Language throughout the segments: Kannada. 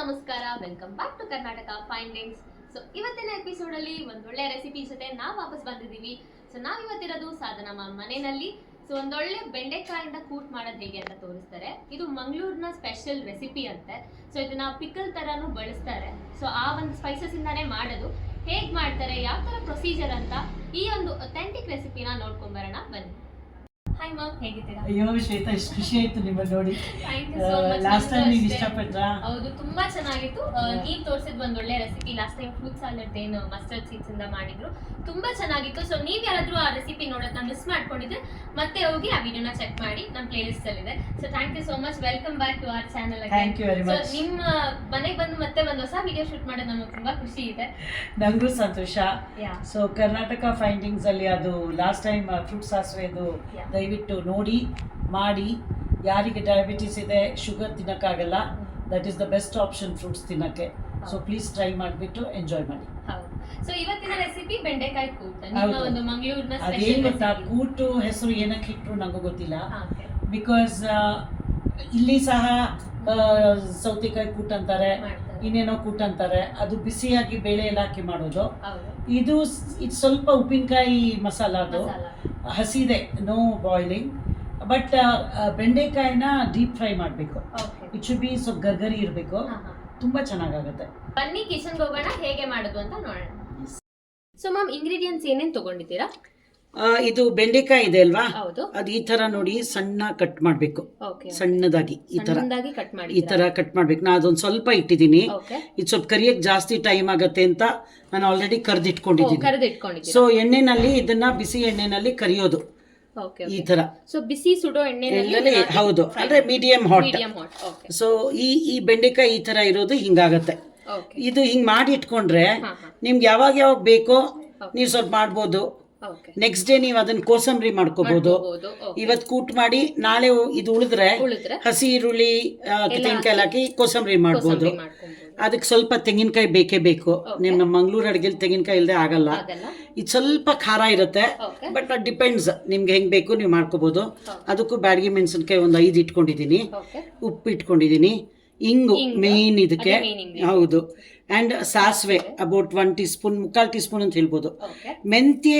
ನಮಸ್ಕಾರ, welcome back to Karnataka Findings. So ಇವತ್ತಿನ ಎಪಿಸೋಡ್ ಅಲ್ಲಿ ಒಂದೊಳ್ಳೆ ರೆಸಿಪಿ ಜೊತೆ ನಾವು ವಾಪಸ್ ಬಂದಿದ್ದೀವಿ. ಸೊ ನಾವಿವತ್ತಿರೋದು ಸಾಧನ ಮನೆಯಲ್ಲಿ. ಸೊ ಒಂದೊಳ್ಳೆ ಬೆಂಡೆಕಾಯಿಂದ ಕೂಟ್ ಮಾಡೋದು ಹೇಗೆ ಅಂತ ತೋರಿಸ್ತಾರೆ. ಇದು ಮಂಗಳೂರಿನ ಸ್ಪೆಷಲ್ ರೆಸಿಪಿ ಅಂತೆ. ಸೊ ಇದನ್ನ ಪಿಕಲ್ ತರಾನು ಬಳಸ್ತಾರೆ. ಸೊ ಆ ಒಂದು ಸ್ಪೈಸಸ್ ಇಂದಾನೇ ಮಾಡೋದು. ಹೇಗೆ ಮಾಡ್ತಾರೆ, ಯಾವ ತರ ಪ್ರೊಸೀಜರ್ ಅಂತ ಈ ಒಂದು ಅಥೆಂಟಿಕ್ ರೆಸಿಪಿನ ನೋಡ್ಕೊಂಡ್ ಬರೋಣ ಬನ್ನಿ. ಹಾಯ್ ಮ್ಯಾಮ್, ಹೇಗಿದ್ದೀರಾ? ಅಯ್ಯೋ ಶ್ವೇತಾ, ಎಷ್ಟು ಖುಷಿ ಆಯ್ತು ನಿಮ್ಮನ್ನ ನೋಡಿ. Thank you so much. Last time ನೀವು ಇಷ್ಟಪಟ್ರಾ? ಹೌದು, ತುಂಬಾ ಚೆನ್ನಾಗಿತ್ತು. ನೀವು ತೋರಿಸಿದ ಒಂದು ಒಳ್ಳೆ recipe. Last time fruit salad ಏನು ಮಸ್ಟರ್ಡ್ ಸೀಡ್ಸ್ ಇಂದ ಮಾಡಿದ್ರು, ತುಂಬಾ ಚೆನ್ನಾಗಿತ್ತು. ಸೊ ನೀವ್ ಯಾರಾದ್ರೂ ಆ ರೆಸಿಪಿ ನೋಡೋದನ್ನ ಮಿಸ್ ಮಾಡ್ಕೊಂಡಿದ್ರೆ ಮತ್ತೆ ಹೋಗಿ ಆ ವಿಡಿಯೋನ ಚೆಕ್ ಮಾಡಿ, ನಮ್ಮ ಪ್ಲೇ ಲಿಸ್ಟ್ ಅಲ್ಲಿ ಇದೆ. So thank you so much. Welcome back to our channel. Thank you very much. ನಿಮ್ಮ ಮನೆಗೆ ಬಂದು ಮತ್ತೆ ಒಂದು ಹೊಸ ವಿಡಿಯೋ ಶೂಟ್ ಮಾಡೋದು ನಮಗೆ ತುಂಬಾ ಖುಷಿ ಇದೆ. ನಂಗೂ ಸಂತೋಷ. ಸೊ ಕರ್ನಾಟಕ ಫೈಂಡಿಂಗ್ಸ್ ಅಲ್ಲಿ ಅದು ಲಾಸ್ಟ್ ಟೈಮ್ ಫ್ರೂಟ್ ಸಾಸಿವೆದು ದಯವಿಟ್ಟು ನೋಡಿ ಮಾಡಿ. ಯಾರಿಗೆ ಡಯಾಬಿಟಿಸ್ ಇದೆ, ಶುಗರ್ ತಿನ್ನಕ್ಕಾಗಲ್ಲ, that is the best option fruits ತಿನ್ನಕ್ಕೆ. ಸೊ ಪ್ಲೀಸ್ ಟ್ರೈ ಮಾಡಿಬಿಟ್ಟು ಎಂಜಾಯ್ ಮಾಡಿ. ಸೊ ಇವತ್ತಿನ ರೆಸಿಪಿ ಬೆಂಡೆಕಾಯಿ ಕೂಟ್. ನಿಮ್ಮ ಒಂದು ಮಂಗಳೂರಿನ ಅದೇನು ಗೊತ್ತಾ, ಕೂಟು ಹೆಸರು ಏನಕ್ಕೆ ಇಟ್ಟರು ನಂಗೂ ಗೊತ್ತಿಲ್ಲ. ಬಿಕಾಸ್ ಇಲ್ಲಿ ಸಹ ಸೌತೆಕಾಯಿ ಕೂಟ್ ಅಂತಾರೆ, ಇನ್ನೇನೋ ಕೂಟ್ ಅಂತಾರೆ. ಅದು ಬಿಸಿಯಾಗಿ ಬೇಳೆ ಎಲ್ಲ ಹಾಕಿ ಮಾಡೋದು. ಇದು ಸ್ವಲ್ಪ ಉಪ್ಪಿನಕಾಯಿ ಮಸಾಲ, ಅದು ಹಸಿದೆ, ನೋ ಬಾಯ್ಲಿಂಗ್. ಬಟ್ ಬೆಂಡೆಕಾಯಿನ ಡೀಪ್ ಫ್ರೈ ಮಾಡಬೇಕು. ಇಟ್ ಶುಡ್ ಬಿ ಸ್ವಲ್ಪ ಗರ್ಗರಿ ಇರಬೇಕು, ತುಂಬಾ ಚೆನ್ನಾಗಾಗುತ್ತೆ. ಬನ್ನಿ ಕಿಚನ್ಗೆ ಹೋಗೋಣ, ಹೇಗೆ ಮಾಡೋದು ಅಂತ ನೋಡೋಣ. ಸೊ ಮ್ಯಾಮ್, ಇಂಗ್ರೀಡಿಯೆಂಟ್ಸ್ ಏನೇನು ತಗೊಂಡಿದ್ದೀರಾ? ಇದು ಬೆಂಡೆಕಾಯಿ ಇದೆ ಅಲ್ವಾ, ಹೌದು. ಅದು ಈ ತರ ನೋಡಿ ಸಣ್ಣ ಕಟ್ ಮಾಡಬೇಕು, ಸಣ್ಣದಾಗಿ ಈ ತರ ಕಟ್ ಮಾಡ್ಬೇಕು. ನಾ ಅದೊಂದು ಸ್ವಲ್ಪ ಇಟ್ಟಿದ್ದೀನಿ. ಇದು ಸ್ವಲ್ಪ ಕರಿಯಕ್ಕೆ ಜಾಸ್ತಿ ಟೈಮ್ ಆಗತ್ತೆ ಅಂತ ನಾನು ಆಲ್ರೆಡಿ ಕರ್ದಿಟ್ಕೊಂಡಿದ್ದೀನಿ. ಸೊ ಎಣ್ಣೆನಲ್ಲಿ ಇದನ್ನ ಬಿಸಿ ಎಣ್ಣೆನಲ್ಲಿ ಕರಿಯೋದು ಈ ತರ. ಸೊ ಬಿಸಿ ಸುಡೋ ಎಣ್ಣೆನಲ್ಲಿ, ಹೌದು, ಅಂದ್ರೆ ಮೀಡಿಯಂ ಹಾಟ್. ಸೊ ಈ ಬೆಂಡೆಕಾಯಿ ಈ ತರ ಇರೋದು ಹಿಂಗಾಗತ್ತೆ. ಇದು ಹಿಂಗ್ ಮಾಡಿ ಇಟ್ಕೊಂಡ್ರೆ ನಿಮ್ಗೆ ಯಾವಾಗ ಬೇಕೋ ನೀವು ಸ್ವಲ್ಪ ಮಾಡ್ಬೋದು. ನೆಕ್ಸ್ಟ್ ಡೇ ನೀವು ಅದನ್ನ ಕೋಸಂಬರಿ ಮಾಡ್ಕೋಬಹುದು. ಇವತ್ತು ಕೂಟ್ ಮಾಡಿ ನಾಳೆ ಇದು ಉಳಿದ್ರೆ ಹಸಿ ಈರುಳ್ಳಿ ತೆಂಗಿನಕಾಯಿ ಹಾಕಿ ಕೋಸಂಬರಿ ಮಾಡ್ಬೋದು. ಅದಕ್ಕೆ ಸ್ವಲ್ಪ ತೆಂಗಿನಕಾಯಿ ಬೇಕೇ ಬೇಕು. ನಿಮ್ಮ ಮಂಗಳೂರು ಅಡುಗೆಲಿ ತೆಂಗಿನಕಾಯಿ ಇಲ್ಲದೆ ಆಗಲ್ಲ. ಇದು ಸ್ವಲ್ಪ ಖಾರ ಇರುತ್ತೆ, ಬಟ್ ಅದು ಡಿಪೆಂಡ್ಸ್ ನಿಮ್ಗೆ ಹೆಂಗ್ ಬೇಕು ನೀವು ಮಾಡ್ಕೋಬಹುದು. ಅದಕ್ಕೂ ಬ್ಯಾಡಗಿ ಮೆಣಸಿನಕಾಯಿ ಒಂದು 5 ಇಟ್ಕೊಂಡಿದ್ದೀನಿ, ಉಪ್ಪು ಇಟ್ಕೊಂಡಿದ್ದೀನಿ, ಇಂಗು ಮೇನ್ ಇದಕ್ಕೆ, ಹೌದು. ಅಂಡ್ ಸಾಸಿವೆ about 1 tea spoon, 3/4 tea spoon ಅಂತ ಹೇಳ್ಬೋದು. ಮೆಂತ್ಯ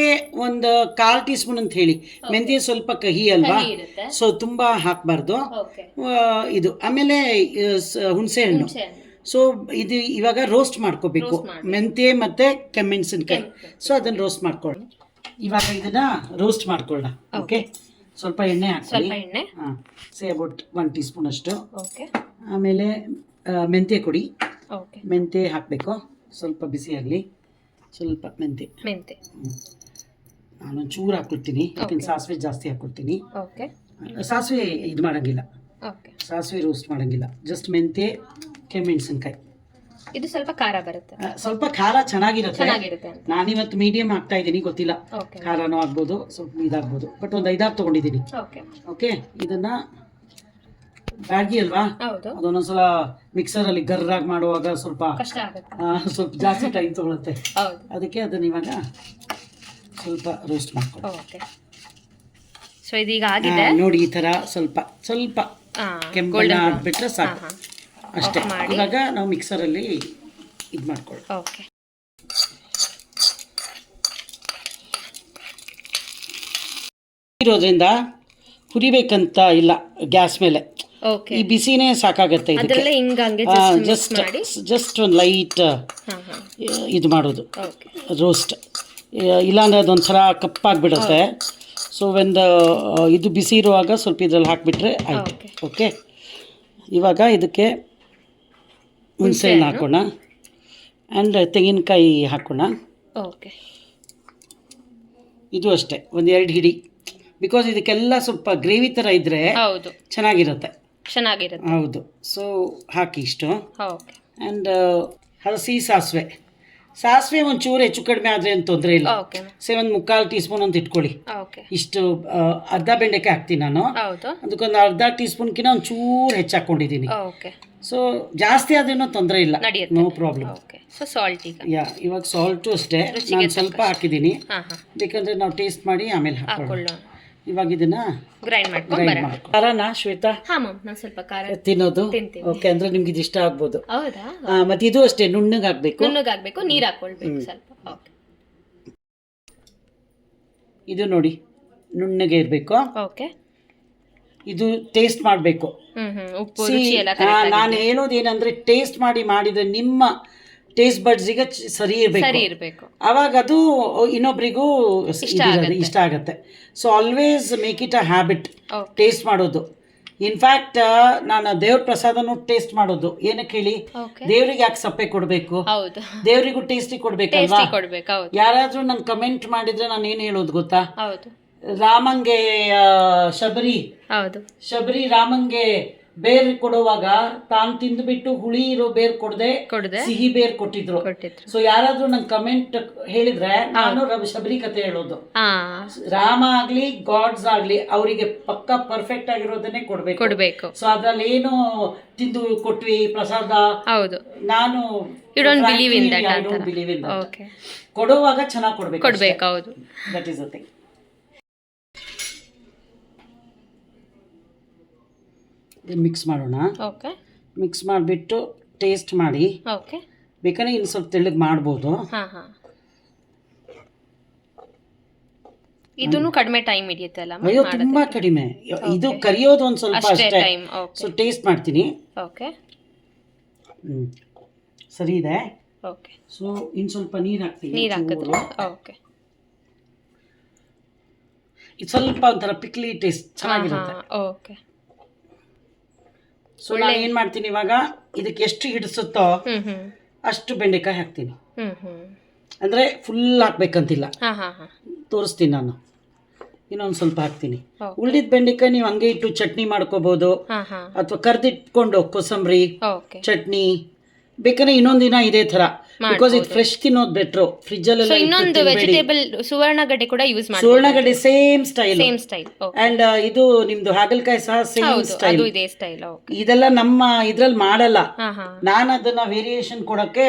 ಒಂದು 1/4 ಟೀ ಸ್ಪೂನ್ ಅಂತ ಹೇಳಿ. ಮೆಂತ್ಯ ಸ್ವಲ್ಪ ಕಹಿ ಅಲ್ವಾ, ಸೊ ತುಂಬಾ ಹಾಕ್ಬಾರ್ದು ಇದು. ಆಮೇಲೆ ಹುಣಸೆ ಹಣ್ಣು. ಸೊ ಇದು ಇವಾಗ ರೋಸ್ಟ್ ಮಾಡ್ಕೋಬೇಕು, ಮೆಂತ್ಯ ಮತ್ತೆ ಕೆಮ್ಮೆಣಸಿನ್ಕಾಯಿ. ಸೊ ಅದನ್ನ ರೋಸ್ಟ್ ಮಾಡ್ಕೊಳ್ಳಿ. ಇವಾಗ ಇದನ್ನ ರೋಸ್ಟ್ ಮಾಡ್ಕೊಳ್ಳೋಣ. ಓಕೆ, ಸ್ವಲ್ಪ ಎಣ್ಣೆ ಹಾಕ್ಕೊಳ್ಳಿ. ಸೇ ಅಬೌಟ್ 1 ಟೀ ಸ್ಪೂನ್ ಅಷ್ಟು. ಆಮೇಲೆ ಮೆಂತ್ಯ ಕೊಡಿ, ಮೆಂತ್ಯ ಹಾಕಬೇಕು. ಸ್ವಲ್ಪ ಬಿಸಿ ಆಗಲಿ, ಸ್ವಲ್ಪ ಮೆಂತ್ಯ. ನಾನೊಂದು ಚೂರು ಹಾಕ್ಕೊಡ್ತೀನಿ, ಯಾಕಂದ್ರೆ ಸಾಸಿವೆ ಜಾಸ್ತಿ ಹಾಕ್ಕೊಡ್ತೀನಿ. ಸಾಸಿವೆ ಇದು ಮಾಡಂಗಿಲ್ಲ, ಸಾಸಿವೆ ರೋಸ್ಟ್ ಮಾಡಂಗಿಲ್ಲ. ಜಸ್ಟ್ ಮೆಂತ್ಯ, ಕೆಮ್ಮೆಣಸಿನ್ಕಾಯಿ. ಇದು ಸ್ವಲ್ಪ ಖಾರ ಬರುತ್ತೆ, ಸ್ವಲ್ಪ ಖಾರ ಚೆನ್ನಾಗಿರುತ್ತೆ. ನಾನಿವತ್ತು ಮೀಡಿಯಂ ಹಾಕ್ತಾ ಇದ್ದೀನಿ, ಗೊತ್ತಿಲ್ಲ ಖಾರನೂ ಆಗ್ಬೋದು, ಸ್ವಲ್ಪ ಇದಾಗ್ಬೋದು. ಬಟ್ ಒಂದು 5-6 ತಗೊಂಡಿದ್ದೀನಿ. ಓಕೆ, ಇದನ್ನ ಬ್ಯಾಡಗಿ ಅಲ್ವಾ, ಅದೊಂದೊಂದ್ಸಲ ಮಿಕ್ಸರ್ ಅಲ್ಲಿ ಗರ್ರಾಗಿ ಮಾಡುವಾಗ ಸ್ವಲ್ಪ ಜಾಸ್ತಿ ಟೈಮ್ ತಗೊಳುತ್ತೆ. ಅದಕ್ಕೆ ಅದನ್ನ ಇವಾಗ ಸ್ವಲ್ಪ ರೋಸ್ಟ್ ಮಾಡ್ಕೊಳ್ಳಿ. ಸೊ ಇದೀಗ ಆಗಿದೆ ನೋಡಿ, ಈ ತರ ಸ್ವಲ್ಪ ಸ್ವಲ್ಪ ಕೆಂಪಣ್ಣ ಆಗ್ಬಿಟ್ರೆ ಸಾಕು, ಅಷ್ಟೇ. ಇವಾಗ ನಾವು ಮಿಕ್ಸರ್ ಅಲ್ಲಿ ಇದು ಮಾಡ್ಕೊಳ್ಳಿ. ಇರೋದ್ರಿಂದ ಹುರಿಬೇಕಂತ ಇಲ್ಲ ಗ್ಯಾಸ್ ಮೇಲೆ, ಈ ಬಿಸಿನೇ ಸಾಕಾಗತ್ತೆ ಇದಕ್ಕೆ. ಜಸ್ಟ್ ಒಂದು ಲೈಟ್ ಇದು ಮಾಡೋದು ರೋಸ್ಟ್, ಇಲ್ಲಾಂದ್ರೆ ಅದೊಂಥರ ಕಪ್ಪಾಗ್ಬಿಡುತ್ತೆ. ಸೊ ಒಂದು ಇದು ಬಿಸಿ ಇರುವಾಗ ಸ್ವಲ್ಪ ಇದ್ರಲ್ಲಿ ಹಾಕಿಬಿಟ್ರೆ ಆಯ್ತು. ಓಕೆ, ಇವಾಗ ಇದಕ್ಕೆ ಹುಣಸೆ ಹಣ್ಣು ಹಾಕೋಣ ಆ್ಯಂಡ್ ತೆಂಗಿನಕಾಯಿ ಹಾಕೋಣ. ಇದು ಅಷ್ಟೇ, 1-2 ಹಿಡಿ. ಬಿಕಾಸ್ ಇದಕ್ಕೆಲ್ಲ ಸ್ವಲ್ಪ ಗ್ರೇವಿ ಥರ ಇದ್ರೆ ಚೆನ್ನಾಗಿರುತ್ತೆ. ಹೌದು. ಸೊ ಹಾಕಿ ಇಷ್ಟು. ಆ್ಯಂಡ್ ಹಸಿ ಸಾಸಿವೆ ಒಂಚೂರು ಹೆಚ್ಚು ಕಡಿಮೆ ಆದರೆ ಏನು ತೊಂದರೆ ಇಲ್ಲ. ಒಂದು 3/4 ಟೀ ಸ್ಪೂನ್ ಅಂತ ಇಟ್ಕೊಳ್ಳಿ. ಇಷ್ಟು ಅರ್ಧ ಬೆಂಡೆಕಾಯಿ ಹಾಕ್ತೀನಿ ನಾನು, ಅದಕ್ಕೊಂದು ಅರ್ಧ ಟೀ ಸ್ಪೂನ್ಕಿಂತ ಒಂಚೂರು ಹೆಚ್ಚು ಹಾಕ್ಕೊಂಡಿದ್ದೀನಿ. ಸೊ ಜಾಸ್ತಿ ಆದ್ರೂ ತೊಂದರೆ ಇಲ್ಲ, ನೋ ಪ್ರಾಬ್ಲಮ್. ಇವಾಗ ಸಾಲ್ಟು ಅಷ್ಟೇ ನಾನು ಸ್ವಲ್ಪ ಹಾಕಿದ್ದೀನಿ, ಬೇಕಂದ್ರೆ ನಾವು ಟೇಸ್ಟ್ ಮಾಡಿ ಆಮೇಲೆ ಹಾಕೊಳ್ಳೋಣ. ಇವಾಗ ಇದನ್ನ ಗ್ರೈಂಡ್ ಮಾಡ್ಕೊಂಡು ಗ್ರೈಂಡ್ ಬರೋಣ. ಮಾಡ್ಕೊ ಖಾರನಾ ಶ್ವೇತಾ ಹಾ ಮ್ಯಾಮ್, ನಾವು ಸ್ವಲ್ಪ ಖಾರ ತಿನ್ನೋದು? ತಿಂತೀವಿ. ಓಕೆ, ಅಂದ್ರೆ ನಿಮ್ಗೆ ಇದು ಇಷ್ಟ ಆಗ್ಬೋದು. ಹೌದಾ? ಮತ್ತೆ ಇದು ಅಷ್ಟೇ ನುಣ್ಣಗಾಗ್ಬೇಕು. ನುಣ್ಣಗಾಗ್ಬೇಕು, ನೀರು ಹಾಕೊಳ್ಬೇಕು ಸ್ವಲ್ಪ. ಓಕೆ, ಇದು ನೋಡಿ ನುಣ್ಣಗೆ ಇರಬೇಕು. ಓಕೆ. ಇದು ಟೇಸ್ಟ್ ಮಾಡಬೇಕು. ಉಪ್ಪು ರುಚಿ ಎಲ್ಲ ಕರೆಕ್ಟ್ ನಾನು ಹೇಳೋದೇನಂದ್ರೆ ಟೇಸ್ಟ್ ಮಾಡಿದ್ರೆ ನಿಮ್ಮ ಟೇಸ್ಟ್ ಬಡ್ಸಿಗೆ ಸರಿ ಇರಬೇಕು. ಅವಾಗ ಅದು ಇನ್ನೊಬ್ರಿಗೂ ಇಷ್ಟ ಆಗತ್ತೆ. So always make it a habit taste ಮಾಡೋದು. ಇನ್ಫ್ಯಾಕ್ಟ್ ನಾನು ದೇವ್ರ ಪ್ರಸಾದನೂ ಟೇಸ್ಟ್ ಮಾಡೋದು. ಏನಕ್ಕೆ ಹೇಳಿ, ದೇವ್ರಿಗೆ ಯಾಕೆ ಸಪ್ಪೆ ಕೊಡಬೇಕು, ದೇವರಿಗೂ ಟೇಸ್ಟಿ ಕೊಡ್ಬೇಕಲ್ವಾ. ಯಾರಾದ್ರೂ ನಂಗೆ ಕಮೆಂಟ್ ಮಾಡಿದ್ರೆ ನಾನು ಏನು ಹೇಳೋದು ಗೊತ್ತಾ, ರಾಮಂಗೆ ಶಬರಿ ರಾಮಂಗೆ ಬೇರ್ ಕೊಡುವಾಗ ತಾನು ತಿಂದ್ಬಿಟ್ಟು ಹುಳಿ ಇರೋ ಬೇರ್ ಕೊಡದೆ ಸಿಹಿ ಬೇರ್ ಕೊಟ್ಟಿದ್ರು. ಸೊ ಯಾರಾದ್ರೂ ನಂಗೆ ಕಮೆಂಟ್ ಹೇಳಿದ್ರೆ ನಾನು ಶಬರಿ ಕತೆ ಹೇಳೋದು. ರಾಮ ಆಗ್ಲಿ ಗಾಡ್ಸ್ ಆಗ್ಲಿ ಅವರಿಗೆ ಪಕ್ಕ ಪರ್ಫೆಕ್ಟ್ ಆಗಿರೋದನ್ನೇ ಕೊಡ್ಬೇಕು. ಸೊ ಅದ್ರಲ್ಲಿ ಏನು ತಿಂದು ಕೊಟ್ವಿ ಪ್ರಸಾದ, ನಾನು ಬಿಲೀವ್ ಇನ್ ದಟ್. ಕೊಡುವಾಗ ಚೆನ್ನಾಗಿ ಕೊಡ್ಬೇಕು. That is the thing. Mix ಮಾಡೋಣ. ಮಿಕ್ಸ್ ಮಾಡಿಬಿಟ್ಟು ಟೇಸ್ಟ್ ಮಾಡಿ. ಬೇಕಾದ್ರೆ ಇನ್ನು ಸ್ವಲ್ಪ ತೆಳ್ಳಗೆ ಮಾಡ್ಬೋದು. ಇದನ್ನು ಕಡಿಮೆ ಟೈಮ್ ಹಿಡಿಯುತ್ತಲ್ಲ? ಅಯ್ಯೋ ತುಂಬಾ ಕಡಿಮೆ. ಇದು ಕರಿಯೋದು ಒಂದು ಸ್ವಲ್ಪ ಅಷ್ಟೇ. ಸೊ ಟೇಸ್ಟ್ ಮಾಡ್ತೀನಿ. ಸರಿ ಇದೆ. ಸೊ ಇನ್ನು ಸ್ವಲ್ಪ ನೀರು ಹಾಕ್ತೀನಿ. ಇದು ಸ್ವಲ್ಪ ಒಂಥರ ಪಿಕ್ಲಿ ಟೇಸ್ಟ್ ಚೆನ್ನಾಗಿರುತ್ತೆ. ಸೊ ನಾನು ಏನ್ ಮಾಡ್ತೀನಿ ಇವಾಗ, ಇದಕ್ಕೆ ಎಷ್ಟು ಹಿಡಿಸುತ್ತೋ ಅಷ್ಟು ಬೆಂಡೆಕಾಯಿ ಹಾಕ್ತೀನಿ. ಅಂದ್ರೆ ಫುಲ್ ಹಾಕ್ಬೇಕಂತಿಲ್ಲ, ತೋರಿಸ್ತೀನಿ ನಾನು. ಇನ್ನೊಂದು ಸ್ವಲ್ಪ ಹಾಕ್ತೀನಿ. ಉಳಿದಿದ್ದ ಬೆಂಡೆಕಾಯಿ ನೀವು ಹಂಗೆ ಇಟ್ಟು ಚಟ್ನಿ ಮಾಡ್ಕೋಬಹುದು, ಅಥವಾ ಕರ್ದಿಟ್ಕೊಂಡು ಕೊಸಂಬರಿ ಚಟ್ನಿ ಬೇಕಾದ್ರೆ ಇನ್ನೊಂದ್ ದಿನ ಇದೇ ತರ. ಬಿಕಾಸ್ ಇದು ಫ್ರೆಶ್ ತಿನ್ನೋದು ಬೆಟ್ರು. ಫ್ರಿಜ್ ಅಲ್ಲಿ ಇನ್ನೊಂದು ವೆಜಿಟೇಬಲ್ ಸುವರ್ಣಗಡ್ಡೆ ಕೂಡ ಯೂಸ್ ಮಾಡಿ. ಸುವರ್ಣಗಡ್ಡೆ ಸೇಮ್ ಸ್ಟೈಲ್. ಅಂಡ್ ಇದು ನಿಮ್ದು ಹಾಗಲಕಾಯಿ ಸಹ ಸೇಮ್ ಸ್ಟೈಲ್. ಇದೆಲ್ಲ ನಮ್ಮ ಇದ್ರಲ್ಲಿ ಮಾಡಲ್ಲ. ನಾನು ಅದನ್ನ ವೇರಿಯೇಷನ್ ಕೊಡಕ್ಕೆ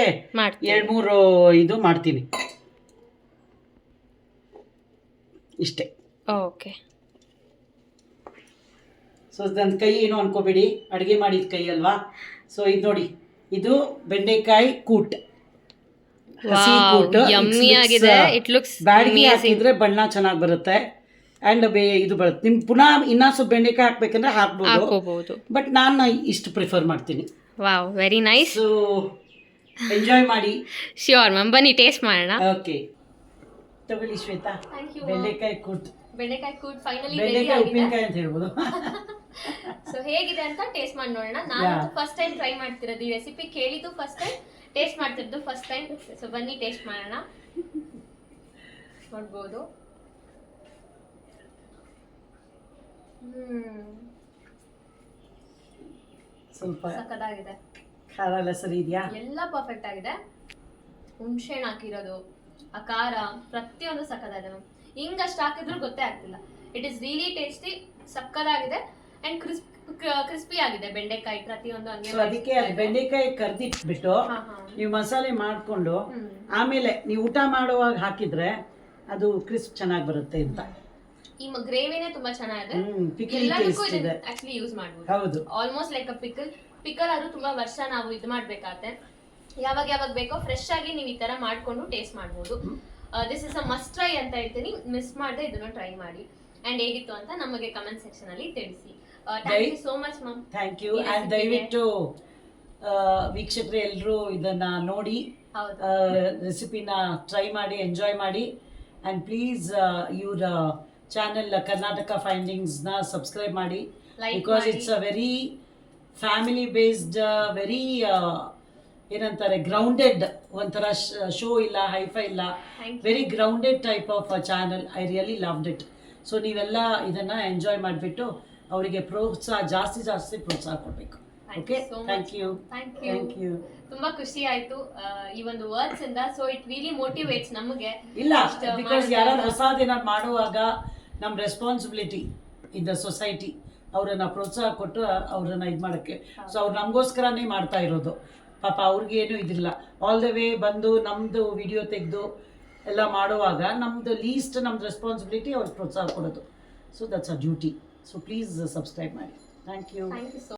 2-3 ಇದು ಮಾಡ್ತೀನಿ ಇಷ್ಟೇ. ಓಕೆ. ಸೊ ನನ್ನ ಕೈ ಏನು ಅನ್ಕೋಬೇಡಿ, ಅಡುಗೆ ಮಾಡಿದ ಕೈ ಅಲ್ವಾ. ಸೊ ಇದು ನೋಡಿ, ಇದು ಬೆಂಡೆಕಾಯಿ ಕೂಟ್, ಹಸಿ ಕೂಟ್. ಬ್ಯಾಡಗಿ ಹಾಕಿದ್ರೆ ಬಣ್ಣ ಚೆನ್ನಾಗಿ ಬರುತ್ತೆ. ಅಂಡ್ ಇದು ಬರುತ್ತೆ. ನಿಮ್ಗೆ ಪುನಃ ಇನ್ನೂ ಸ್ವಲ್ಪ ಬೆಂಡೆಕಾಯಿ ಹಾಕ್ಬೇಕಂದ್ರೆ ಹಾಕ್ಬೋದು. ಬಟ್ ನಾನು ಇಷ್ಟು ಪ್ರಿಫರ್ ಮಾಡ್ತೀನಿ. Wow, very nice. So enjoy ಮಾಡಿ. ಶ್ಯೂರ್ ಮ್ಯಾಮ್, ಬನ್ನಿ ಟೇಸ್ಟ್ ಮಾಡೋಣ. ಓಕೆ, ತಗೊಳ್ಳಿ ಶ್ವೇತಾ. ಬೆಂಡೆಕಾಯಿ ಕೂಟ್ ಫೈನಲಿ ಬೆಂಡೆಕಾಯಿ ಉಪ್ಪಿನಕಾಯಿ ಅಂತ ಹೇಳ್ಬೋದು. ಸೊ ಹೇಗಿದೆ ಅಂತ ಟೇಸ್ಟ್ ಮಾಡಿ ನೋಡೋಣ. ನಾನು ಫಸ್ಟ್ ಟೈಮ್ ಟ್ರೈ ಮಾಡ್ತಿರೋದು ಈ ರೆಸಿಪಿ. ಕೇಳಿದ್ದು ಫಸ್ಟ್ ಟೈಮ್, ಟೇಸ್ಟ್ ಮಾಡ್ತಿರೋದು ಫಸ್ಟ್ ಟೈಮ್. ಸೊ ಬನ್ನಿ ಟೇಸ್ಟ್ ಮಾಡೋಣ. ನೋಡ್ಬೋದು. ಸ್ವಲ್ಪ ಸಕ್ಕತ್ತಾಗಿದೆ. ಖಾರ ಎಲ್ಲ ಸರಿ ಇದೆಯಾ? ಎಲ್ಲ ಪರ್ಫೆಕ್ಟ್ ಆಗಿದೆ. ಹುಣಸೆ ಹಣ್ಣು ಹಾಕಿರೋದು, ಆ ಖಾರ ಪ್ರತಿಯೊಂದು ಸಕ್ಕತ್ತಾಗಿದೆ. ಹಿಂಗಷ್ಟು ಹಾಕಿದ್ರು ಗೊತ್ತೇ ಆಗ್ತಿಲ್ಲ. ಇಟ್ ಇಸ್ ರಿಯಲಿ ಟೇಸ್ಟಿ, ಸಕ್ಕತ್ತಾಗಿದೆ. ಅಂಡ್ ಕ್ರಿಸ್ಪಿ ಆಗಿದೆ ಬೆಂಡೆಕಾಯಿ ಪ್ರತಿಯೊಂದು. ಅದಕ್ಕೆ ಬೆಂಡೆಕಾಯಿ ಕರ್ದಿಟ್ಬಿಟ್ಟು ನೀವು ಮಸಾಲೆ ಮಾಡ್ಕೊಂಡು ಆಮೇಲೆ ನೀವು ಊಟ ಮಾಡುವಾಗ ಹಾಕಿದ್ರೆ ಅದು ಕ್ರಿಸ್ಪ್ ಚೆನ್ನಾಗಿ ಬರುತ್ತೆ ಅಂತ. ಈ ಗ್ರೇವಿನೇ ತುಂಬಾ ಚೆನ್ನಾಗಿದೆ. ಆಕ್ಚುಲಿ ಯೂಸ್ ಮಾಡಬಹುದು. ಹೌದು, ಆಲ್ಮೋಸ್ಟ್ ಲೈಕ್ ಅ ಪಿಕಲ್ ಆದ್ರೂ ತುಂಬಾ ವರ್ಷ ನಾವು ಇದು ಮಾಡ್ಬೇಕಾಗತ್ತೆ. ಯಾವಾಗ ಬೇಕೋ ಫ್ರೆಶ್ ಆಗಿ ನೀವು ಈ ತರ ಮಾಡ್ಕೊಂಡು ಟೇಸ್ಟ್ ಮಾಡಬಹುದು. This is a must try ಅಂತ ಹೇಳ್ತೀನಿ. ಮಿಸ್ ಮಾಡದೆ ಇದನ್ನ ಟ್ರೈ ಮಾಡಿ. ಅಂಡ್ ಹೇಗಿತ್ತು ಅಂತ ನಮಗೆ ಕಮೆಂಟ್ ಸೆಕ್ಷನ್ ಅಲ್ಲಿ ತಿಳಿಸಿ. Thank you so much ma'am. Thank you. And ದಯವಿಟ್ಟು ವೀಕ್ಷಕರು ಎಲ್ಲರೂ ಇದನ್ನ ನೋಡಿ ರೆಸಿಪಿನ ಟ್ರೈ ಮಾಡಿ ಎಂಜಾಯ್ ಮಾಡಿ. ಅಂಡ್ ಪ್ಲೀಸ್ ಇವ್ರ ಚಾನೆಲ್ ಕರ್ನಾಟಕ ಫೈಂಡಿಂಗ್ಸ್ನ ಸಬ್ಸ್ಕ್ರೈಬ್ ಮಾಡಿ. Because it's a very family based, very ಏನಂತಾರೆ ಗ್ರೌಂಡೆಡ್, ಒಂಥರ ಶೋ ಇಲ್ಲ, ಹೈಫೈ ಇಲ್ಲ, very grounded type of channel. I really loved it. So ನೀವೆಲ್ಲ ಇದನ್ನ ಎಂಜಾಯ್ ಮಾಡಿಬಿಟ್ಟು ಅವರಿಗೆ ಜಾಸ್ತಿ ಪ್ರೋತ್ಸಾಹ ಕೊಡಬೇಕು. Okay, thank you. ತುಂಬಾ ಖುಷಿ ಆಯ್ತು ಈ ಒಂದು ವರ್ಡ್ಸ್ ಇಂದ. ಸೊ ಇಟ್ ರಿಯಲಿ ಮೋಟಿವೇಟ್ಸ್ ನಮಗೆ. ಇಲ್ಲ, ಬಿಕಾಸ್ ಯಾರಾದ್ರೂ ಹೊಸದಿನ ಮಾಡುವಾಗ ನಮ್ಮ ರೆಸ್ಪಾನ್ಸಿಬಿಲಿಟಿ ಇನ್ ದ ಸೊಸೈಟಿ ಅವರನ್ನ ಪ್ರೋತ್ಸಾಹ ಕೊಟ್ಟು ಅವ್ರನ್ನ ಇದು ಮಾಡೋಕ್ಕೆ. ಸೊ ಅವ್ರು ನಮಗೋಸ್ಕರನೇ ಮಾಡ್ತಾ ಇರೋದು. ಪಾಪ ಅವ್ರಿಗೇನು ಇದಿಲ್ಲ. ಆಲ್ ದ ವೇ ಬಂದು ನಮ್ಮದು ವಿಡಿಯೋ ತೆಗೆದು ಎಲ್ಲ ಮಾಡುವಾಗ ನಮ್ಮದು ಲೀಸ್ಟ್ ನಮ್ದು ರೆಸ್ಪಾನ್ಸಿಬಿಲಿಟಿ ಅವ್ರಿಗೆ ಪ್ರೋತ್ಸಾಹ ಕೊಡೋದು. So that's a duty. So please subscribe ಮಾಡಿ. Thank you. Thank you so